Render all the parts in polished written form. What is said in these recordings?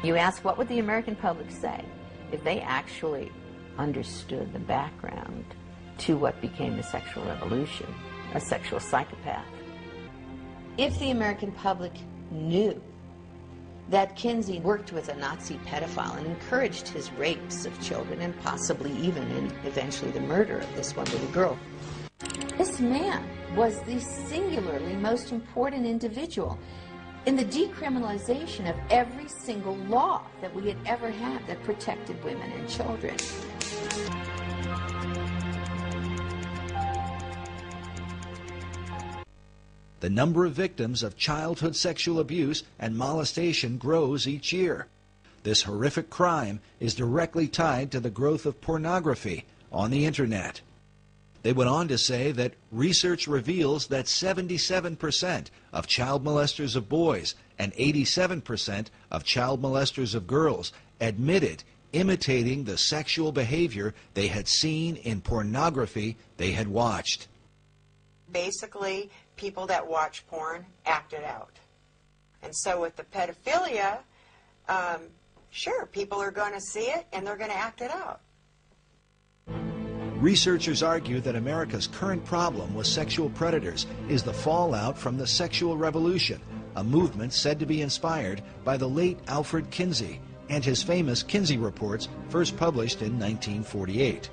You ask, what would the American public say if they actually understood the background to what became the sexual revolution, a sexual psychopath? If the American public knew that Kinsey worked with a Nazi pedophile and encouraged his rapes of children and possibly even and eventually the murder of this one little girl, this man was the singularly most important individual in the decriminalization of every single law that we had ever had that protected women and children. The number of victims of childhood sexual abuse and molestation grows each year. This horrific crime is directly tied to the growth of pornography on the internet. They went on to say that research reveals that 77% of child molesters of boys and 87% of child molesters of girls admitted imitating the sexual behavior they had seen in pornography they had watched. Basically, people that watch porn acted out. And so with the pedophilia, sure, people are going to see it and they're going to act it out. Researchers argue that America's current problem with sexual predators is the fallout from the sexual revolution, a movement said to be inspired by the late Alfred Kinsey and his famous Kinsey reports, first published in 1948.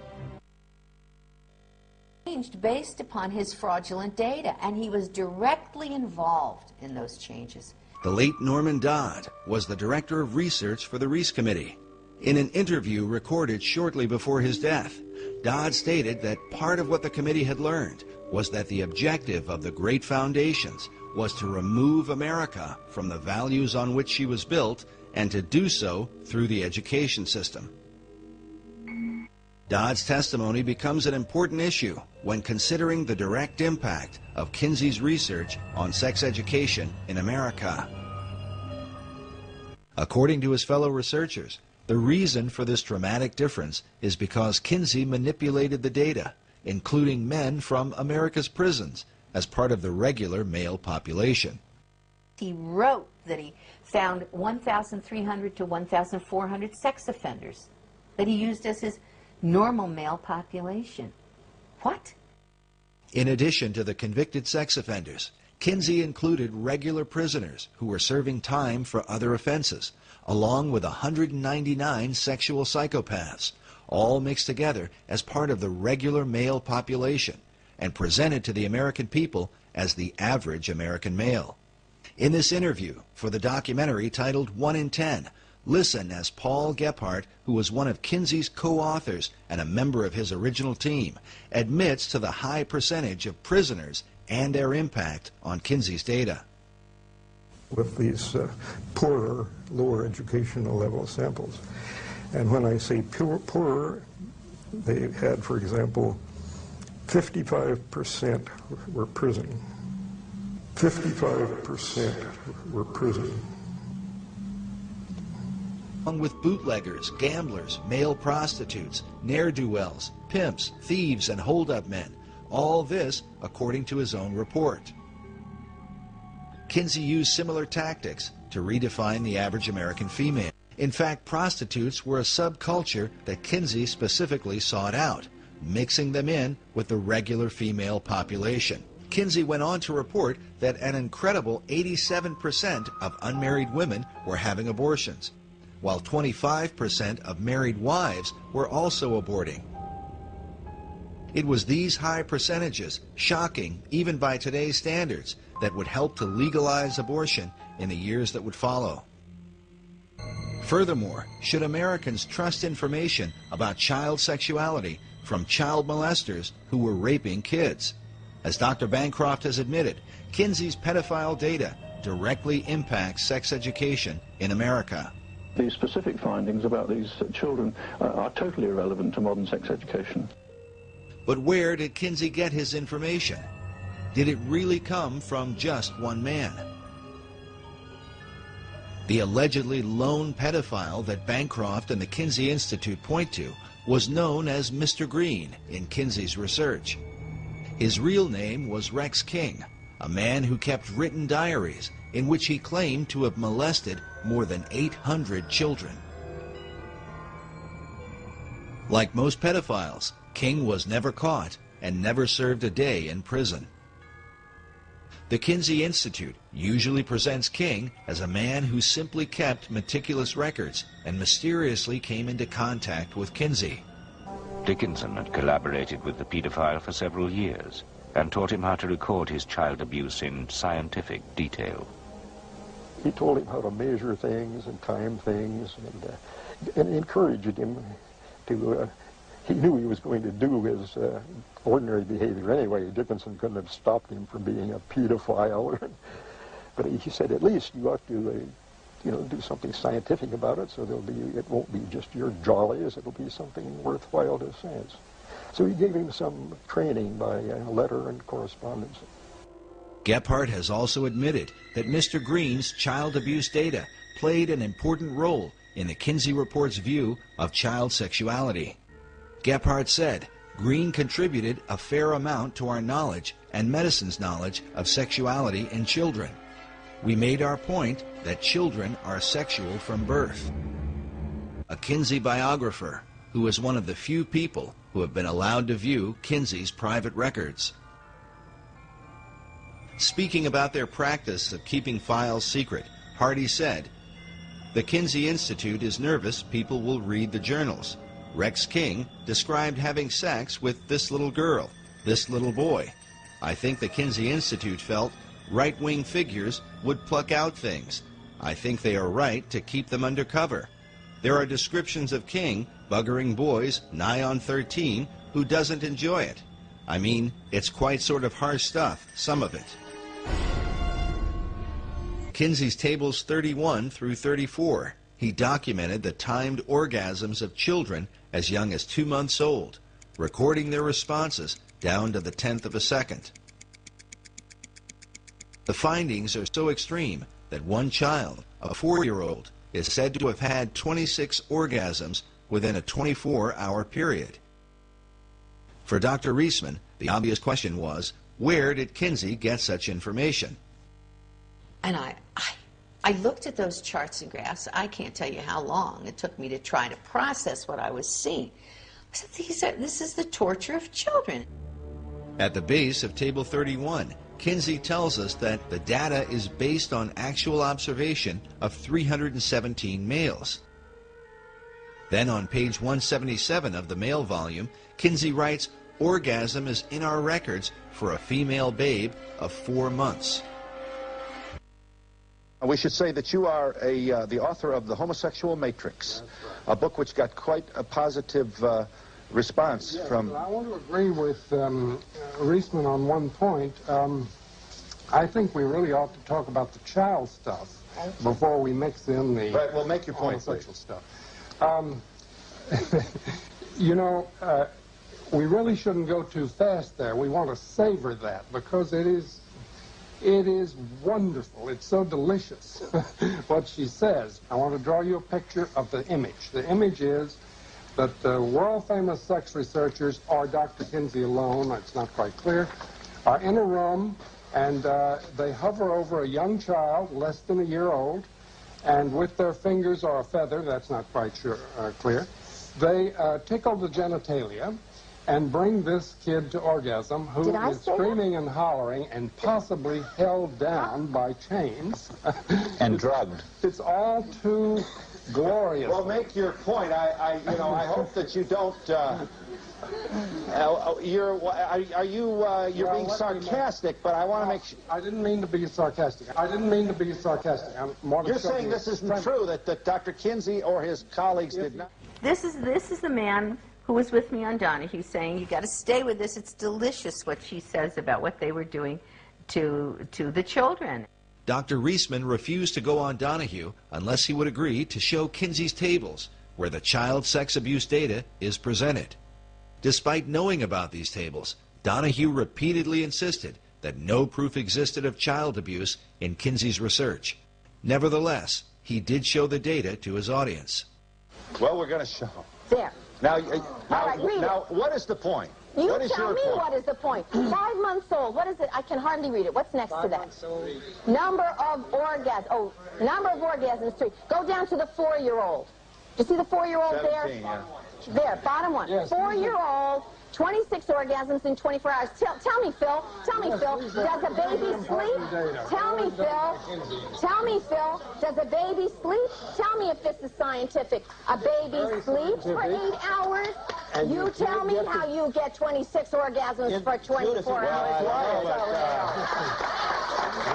Based upon his fraudulent data, and he was directly involved in those changes. The late Norman Dodd was the director of research for the Reese Committee. In an interview recorded shortly before his death, Dodd stated that part of what the committee had learned was that the objective of the Great Foundations was to remove America from the values on which she was built, and to do so through the education system. Dodd's testimony becomes an important issue when considering the direct impact of Kinsey's research on sex education in America. According to his fellow researchers, the reason for this dramatic difference is because Kinsey manipulated the data, including men from America's prisons, as part of the regular male population. He wrote that he found 1,300 to 1,400 sex offenders that he used as his normal male population. What? In addition to the convicted sex offenders, Kinsey included regular prisoners who were serving time for other offenses, along with 199 sexual psychopaths, all mixed together as part of the regular male population and presented to the American people as the average American male. In this interview for the documentary titled 1 in 10, listen as Paul Gephardt, who was one of Kinsey's co-authors and a member of his original team, admits to the high percentage of prisoners and their impact on Kinsey's data. With these poorer, lower educational level samples. And when I say poorer, they had, for example, 55% were prison. 55% were prison. Along with bootleggers, gamblers, male prostitutes, ne'er-do-wells, pimps, thieves, and hold-up men. All this according to his own report. Kinsey used similar tactics to redefine the average American female. In fact, prostitutes were a subculture that Kinsey specifically sought out, mixing them in with the regular female population. Kinsey went on to report that an incredible 87% of unmarried women were having abortions, while 25% of married wives were also aborting. It was these high percentages, shocking even by today's standards, that would help to legalize abortion in the years that would follow. Furthermore, should Americans trust information about child sexuality from child molesters who were raping kids? As Dr. Bancroft has admitted, Kinsey's pedophile data directly impacts sex education in America. The specific findings about these children are totally irrelevant to modern sex education. But where did Kinsey get his information? Did it really come from just one man? The allegedly lone pedophile that Bancroft and the Kinsey Institute point to was known as Mr. Green in Kinsey's research. His real name was Rex King, a man who kept written diaries in which he claimed to have molested more than 800 children. Like most pedophiles, King was never caught and never served a day in prison. The Kinsey Institute usually presents King as a man who simply kept meticulous records and mysteriously came into contact with Kinsey. Dickinson had collaborated with the pedophile for several years and taught him how to record his child abuse in scientific detail. He told him how to measure things and time things, and encouraged him to, he knew he was going to do his ordinary behavior anyway. Dickinson couldn't have stopped him from being a pedophile. But he said, at least you ought to, do something scientific about it, so it won't be just your jollies, it'll be something worthwhile to science. So he gave him some training by letter and correspondence. Gephardt has also admitted that Mr. Green's child abuse data played an important role in the Kinsey Report's view of child sexuality. Gephardt said, Green contributed a fair amount to our knowledge and medicine's knowledge of sexuality in children. We made our point that children are sexual from birth. A Kinsey biographer who is one of the few people who have been allowed to view Kinsey's private records. Speaking about their practice of keeping files secret, Hardy said, "The Kinsey Institute is nervous people will read the journals. Rex King described having sex with this little girl, this little boy. I think the Kinsey Institute felt right-wing figures would pluck out things. I think they are right to keep them under cover. There are descriptions of King buggering boys nigh on 13 who doesn't enjoy it. I mean, it's quite sort of harsh stuff, some of it." Kinsey's tables 31 through 34. He documented the timed orgasms of children as young as 2 months old, recording their responses down to the 10th of a second. The findings are so extreme that one child, a 4-year-old, is said to have had 26 orgasms within a 24-hour period. For Dr. Reisman, the obvious question was, where did Kinsey get such information? And I looked at those charts and graphs. I can't tell you how long it took me to try to process what I was seeing. I said, this is the torture of children. At the base of Table 31, Kinsey tells us that the data is based on actual observation of 317 males. Then on page 177 of the male volume, Kinsey writes, "Orgasm is in our records for a female babe of 4 months." We should say that you are the author of The Homosexual Matrix, a book which got quite a positive response from... I want to agree with Reisman on one point. I think we really ought to talk about the child stuff before we mix in the Right, well, make your point, homosexual stuff. We really shouldn't go too fast there. We want to savor that because it is wonderful. It's so delicious what she says. I want to draw you a picture of the image. The image is that the world-famous sex researchers, or Dr. Kinsey alone, it's not quite clear, are in a room, and they hover over a young child, less than a year old, and with their fingers or a feather, that's not quite clear, they tickle the genitalia and bring this kid to orgasm, who is screaming and hollering and possibly held down by chains. And drugged. It's all too glorious. Well, make your point. I hope that you don't... you're being sarcastic, but I want to make sure... I didn't mean to be sarcastic. You're saying this isn't true, that Dr. Kinsey or his colleagues did not... This is the man who was with me on Donahue saying, you got to stay with this. It's delicious what she says about what they were doing to the children. Dr. Reisman refused to go on Donahue unless he would agree to show Kinsey's tables, where the child sex abuse data is presented. Despite knowing about these tables, Donahue repeatedly insisted that no proof existed of child abuse in Kinsey's research. Nevertheless, he did show the data to his audience. Well, we're going to show. There. Now, right, what is the point? You What is tell your me point? what is the point. 5 months old. What is it? I can hardly read it. What's next to that? Number of orgasms. Oh, number of orgasms, 3. Go down to the 4-year-old. You see the 4-year-old there? 17, yeah. There, bottom one. Yes. 4-year-old, 26 orgasms in 24 hours. Tell me, Phil. Tell me, Phil. Does a baby sleep? Tell me, Phil. Tell me, Phil. Does a baby sleep? Tell me if this is scientific. A baby sleeps for 8 hours? And You you tell can't me get how you get 26 orgasms for 24 hours.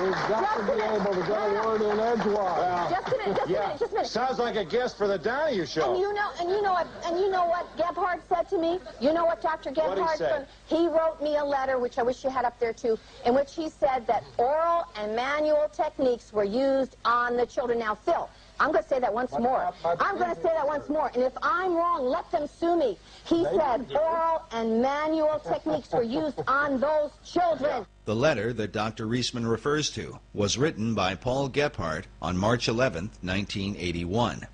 We've got to be able to get a word in edgewise. Just a minute, just a minute. Sounds like a guest for the Donahue show. And you know what Gebhardt said to me? You know what Dr. Gebhardt What'd he say? He wrote me a letter, which I wish you had up there too, in which he said that oral and manual techniques were used on the children. Now, Phil, I'm going to say that once more. I'm going to say that once more. And if I'm wrong, let them sue me. He said oral and manual techniques were used on those children. The letter that Dr. Reisman refers to was written by Paul Gebhardt on March 11, 1981,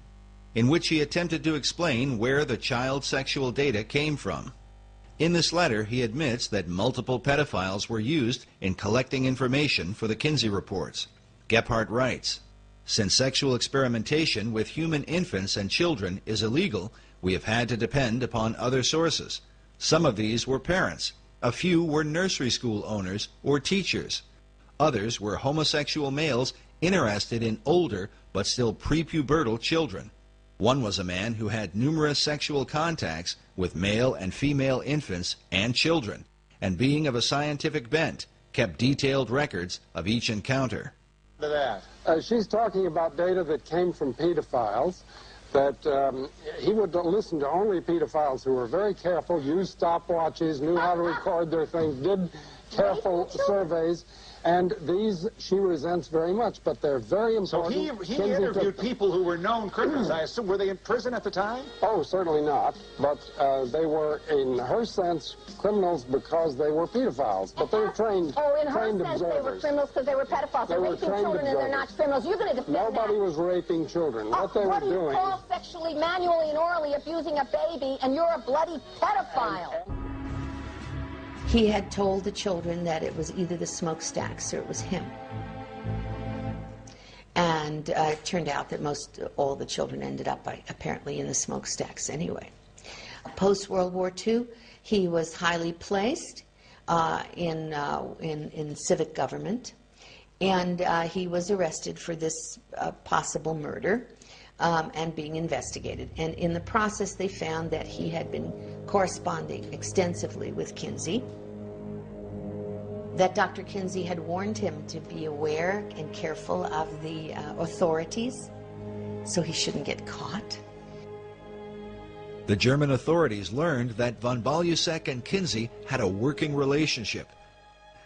in which he attempted to explain where the child sexual data came from. In this letter, he admits that multiple pedophiles were used in collecting information for the Kinsey reports. Gebhardt writes, "Since sexual experimentation with human infants and children is illegal, we have had to depend upon other sources. Some of these were parents. A few were nursery school owners or teachers. Others were homosexual males interested in older but still prepubertal children. One was a man who had numerous sexual contacts with male and female infants and children, and being of a scientific bent, kept detailed records of each encounter." To that. She's talking about data that came from pedophiles, that he would listen to only pedophiles who were very careful, used stopwatches, knew how to record their things, did careful surveys, and these she resents very much, but they're very So important. he interviewed people who were known criminals. I assume, were they in prison at the time? Oh, certainly not, but they were, in her sense, criminals because they were pedophiles, but they were trained Oh, in her trained sense, they were observers. criminals because they were pedophiles. They They're were raping trained children and they're not observers. criminals. You're going to defend Nobody that. was raping children. What they were What do you doing... call sexually, manually, and orally abusing a baby, and you're a bloody pedophile? He had told the children that it was either the smokestacks or it was him. And it turned out that all the children ended up apparently in the smokestacks anyway. Post-World War II, he was highly placed in civic government, and he was arrested for this possible murder and being investigated. And in the process, they found that he had been corresponding extensively with Kinsey, that Dr. Kinsey had warned him to be aware and careful of the authorities so he shouldn't get caught. The German authorities learned that von Balusek and Kinsey had a working relationship,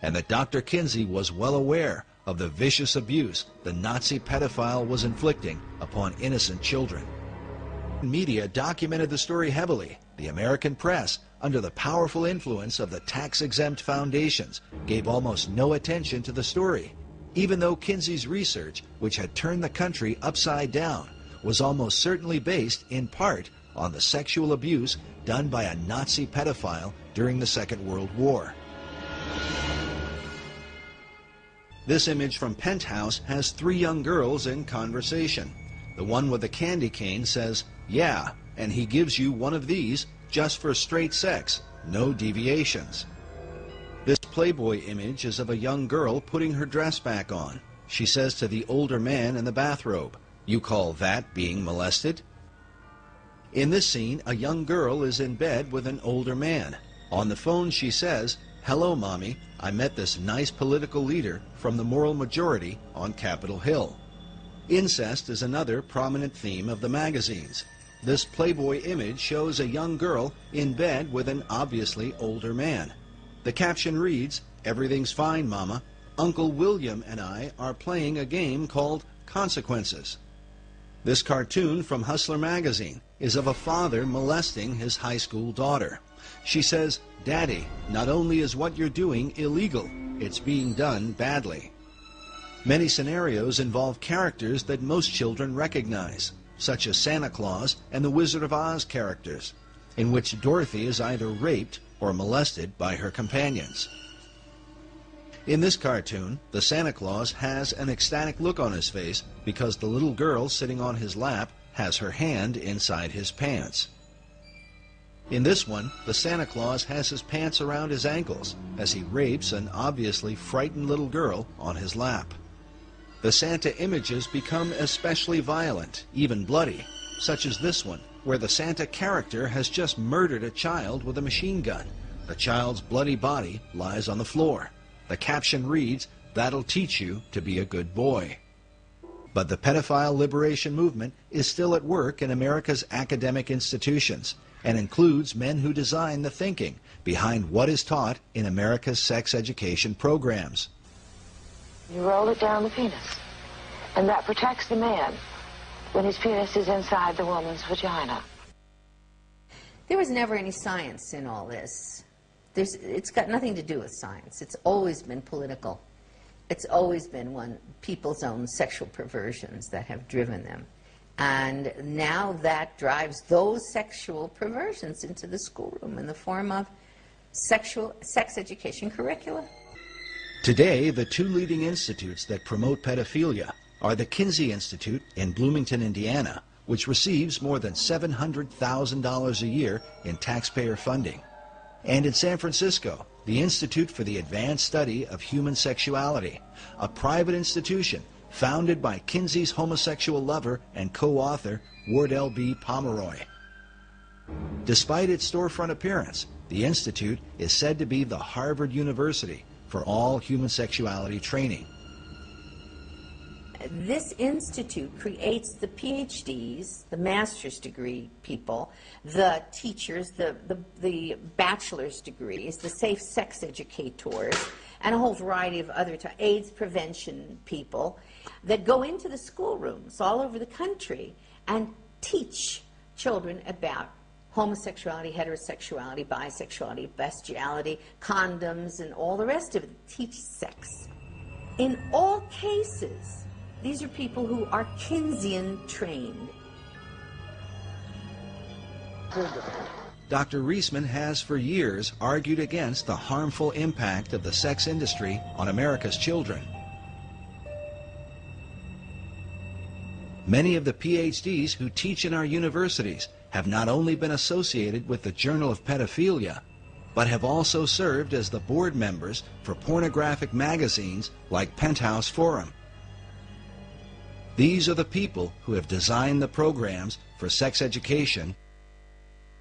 and that Dr. Kinsey was well aware of the vicious abuse the Nazi pedophile was inflicting upon innocent children. Media documented the story heavily. The American press, under the powerful influence of the tax-exempt foundations, gave almost no attention to the story, even though Kinsey's research, which had turned the country upside down, was almost certainly based in part on the sexual abuse done by a Nazi pedophile during the Second World War. This image from Penthouse has 3 young girls in conversation. The one with the candy cane says, "Yeah, and he gives you one of these just for straight sex, no deviations." This Playboy image is of a young girl putting her dress back on. She says to the older man in the bathrobe, "You call that being molested?" In this scene, a young girl is in bed with an older man. On the phone, she says, "Hello, Mommy. I met this nice political leader from the moral majority on Capitol Hill." Incest is another prominent theme of the magazines. This Playboy image shows a young girl in bed with an obviously older man. The caption reads, "Everything's fine, Mama. Uncle William and I are playing a game called Consequences." This cartoon from Hustler magazine is of a father molesting his high school daughter. She says, "Daddy, not only is what you're doing illegal, it's being done badly." Many scenarios involve characters that most children recognize, such as Santa Claus and the Wizard of Oz characters, in which Dorothy is either raped or molested by her companions. In this cartoon, the Santa Claus has an ecstatic look on his face because the little girl sitting on his lap has her hand inside his pants. In this one, the Santa Claus has his pants around his ankles as he rapes an obviously frightened little girl on his lap. The Santa images become especially violent, even bloody, such as this one, where the Santa character has just murdered a child with a machine gun. The child's bloody body lies on the floor. The caption reads, "That'll teach you to be a good boy." But the pedophile liberation movement is still at work in America's academic institutions and includes men who design the thinking behind what is taught in America's sex education programs. You roll it down the penis, and that protects the man when his penis is inside the woman's vagina. There was never any science in all this. It's got nothing to do with science. It's always been political. It's always been people's own sexual perversions that have driven them. And now that drives those sexual perversions into the schoolroom in the form of sex education curricula. Today, the two leading institutes that promote pedophilia are the Kinsey Institute in Bloomington, Indiana, which receives more than $700,000 a year in taxpayer funding, and in San Francisco, the Institute for the Advanced Study of Human Sexuality, a private institution founded by Kinsey's homosexual lover and co-author Wardell B. Pomeroy. Despite its storefront appearance, the Institute is said to be the Harvard University for all human sexuality training. This institute creates the PhDs, the master's degree people, the teachers, the bachelor's degrees, the safe sex educators, and a whole variety of other AIDS prevention people that go into the schoolrooms all over the country and teach children about homosexuality, heterosexuality, bisexuality, bestiality, condoms, and all the rest of it. Teach sex. In all cases, these are people who are Kinseyan trained. Dr. Reisman has for years argued against the harmful impact of the sex industry on America's children. Many of the PhDs who teach in our universities have not only been associated with the Journal of Pedophilia, but have also served as the board members for pornographic magazines like Penthouse Forum. These are the people who have designed the programs for sex education